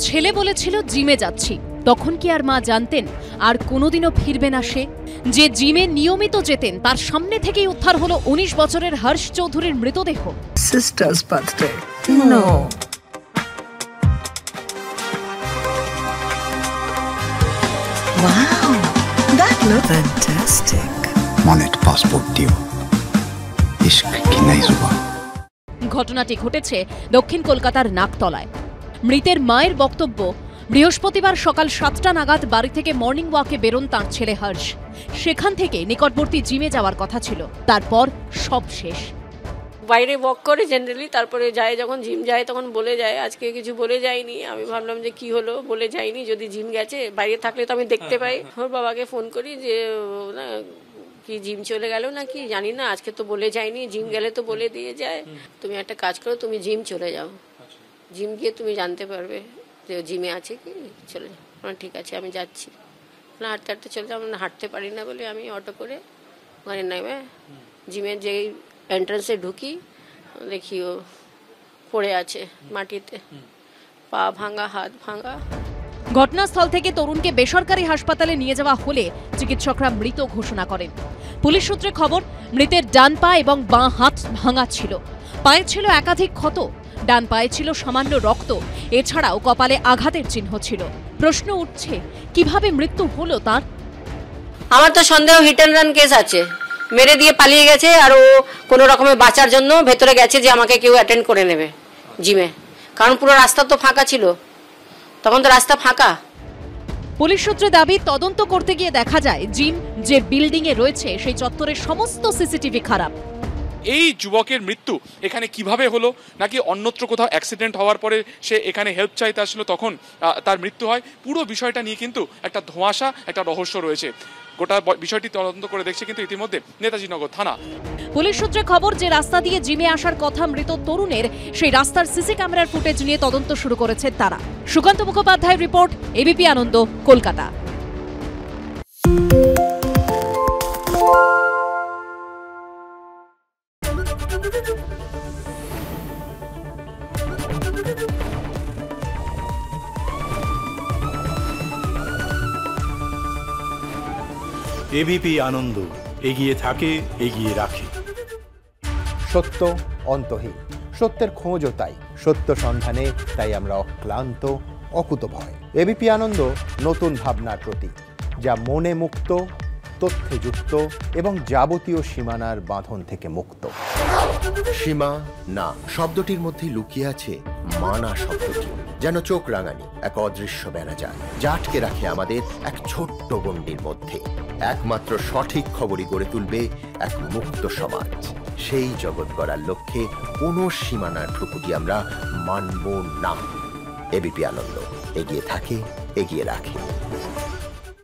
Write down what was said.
ছেলে বলেছিল জিমে যাচ্ছি, তখন কি আর মা জানতেন আর কোনোদিনও ফিরবে না সে? যে জিমে নিয়মিত যেতেন তার সামনে থেকেই উদ্ধার হলো 19 বছরের হর্ষ চৌধুরীর মৃতদেহ। Sister's birthday. No. Wow, that looks fantastic. Monet passport দিও, ইশক কি নাই জুবান। ঘটনাটি ঘটেছে দক্ষিণ কলকাতার নাকতলায়। মৃতের মায়ের বক্তব্য, বৃহস্পতিবার সকাল 7টা নাগাদ বাড়ি থেকে মর্নিং ওয়াকে বেরোন তাঁর ছেলে হর্ষ। সেখান থেকে নিকটবর্তী জিমে যাওয়ার কথা ছিল, তারপর সব শেষ। বাইরে ওয়াক করে জেনারেলি, তারপরে যায় যখন জিম যায় তখন বলে যায়, আজকে কিছু বলে যায়নি। আমি ভাবলাম যে কি হলো, বলে যায়নি, যদি জিম গেছে বাইরে থাকলে তো আমি দেখতে পাই। ওর বাবাকে ফোন করি যে না কি জিম চলে গেল না কি জানি না, আজকে তো বলে যায়নি, জিম গেলে তো বলে দিয়ে যায়। তুমি একটা কাজ করো, তুমি জিম চলে যাও, জিম গিয়ে তুমি জানতে পারবে যে জিমে আছে কি, চলে যাও। ঠিক আছে আমি যাচ্ছি। না হাঁটতে হাঁটতে চলে যাও। আমরা হাঁটতে পারি না বলে আমি অটো করে ওখানে নেমে জিমের যেই এন্ট্রান্সে ঢুকি, দেখি ও পড়ে আছে মাটিতে, পা ভাঙা, হাত ভাঙা। ঘটনাস্থল থেকে তরুণকে বেসরকারি হাসপাতালে নিয়ে যাওয়া হলে চিকিৎসকরা মৃত ঘোষণা করেন। পুলিশ সূত্রে খবর, মৃতের ডান পা এবং বাঁ হাত ভাঙা ছিল, পায়ে ছিল একাধিক ক্ষত, ডান পায়ে ছিল সামান্য রক্ত, এছাড়াও কপালে আঘাতের চিহ্ন ছিল। প্রশ্ন উঠছে, কিভাবে মৃত্যু হলো তার? আমার তো সন্দেহ হিট অ্যান্ড রান কেস আছে, মেরে দিয়ে পালিয়ে গেছে, আর ও কোনো রকমের বাঁচার জন্য ভেতরে গেছে যে আমাকে কেউ অ্যাটেন্ড করে নেবে জিমে, কারণ পুরো রাস্তা তো ফাঁকা ছিল, তখন তো রাস্তা ফাঁকা। পুলিশ সূত্রে দাবি, তদন্ত করতে গিয়ে দেখা যায় জিম যে বিল্ডিং এ রয়েছে সেই চত্বরের সমস্ত সিসিটিভি খারাপ। এই যুবকের মৃত্যু এখানে কিভাবে হলো, নাকি অন্যত্র কোথাও অ্যাক্সিডেন্ট হওয়ার পরে সে এখানে হেল্প চাইতে আসলো তখন তার মৃত্যু হয়, পুরো বিষয়টা নিয়ে কিন্তু একটা ধোঁয়াশা, একটা রহস্য রয়েছে। গোটা বিষয়টি তদন্ত করে দেখছে কিন্তু ইতিমধ্যে নেতাজি নগর থানা। পুলিশ সূত্রে খবর, যে রাস্তা দিয়ে জিমে আসার কথা মৃত তরুণের, সেই রাস্তার সিসি ক্যামেরার ফুটেজ নিয়ে তদন্ত শুরু করেছে তারা। সুকান্ত মুখোপাধ্যায়ের রিপোর্ট, এবিপি আনন্দ, কলকাতা। এবিপি আনন্দ, এগিয়ে থাকে, এগিয়ে রাখে। সত্য অন্তহীন, সত্যের খোঁজও তাই, সত্য সন্ধানে তাই আমরা অক্লান্ত, অকুতভয়। এবিপি আনন্দ নতুন ভাবনার প্রতীক, যা মনে মুক্ত, তথ্যে যুক্ত এবং যাবতীয় সীমানার বাঁধন থেকে মুক্ত। সীমা না শব্দটির মধ্যে লুকিয়ে আছে মানা শব্দটি, যেন চোখ রাঙানি এক অদৃশ্য বেড়াজাল, যা আটকে রাখে আমাদের এক ছোট্ট গণ্ডির মধ্যে। একমাত্র সঠিক খবরই গড়ে তুলবে এক মুক্ত সমাজ। সেই জগৎ গড়ার লক্ষ্যে কোনো সীমানার ঠুকুটি আমরা মানব না। এবিপি আনন্দ, এগিয়ে থাকে, এগিয়ে রাখে।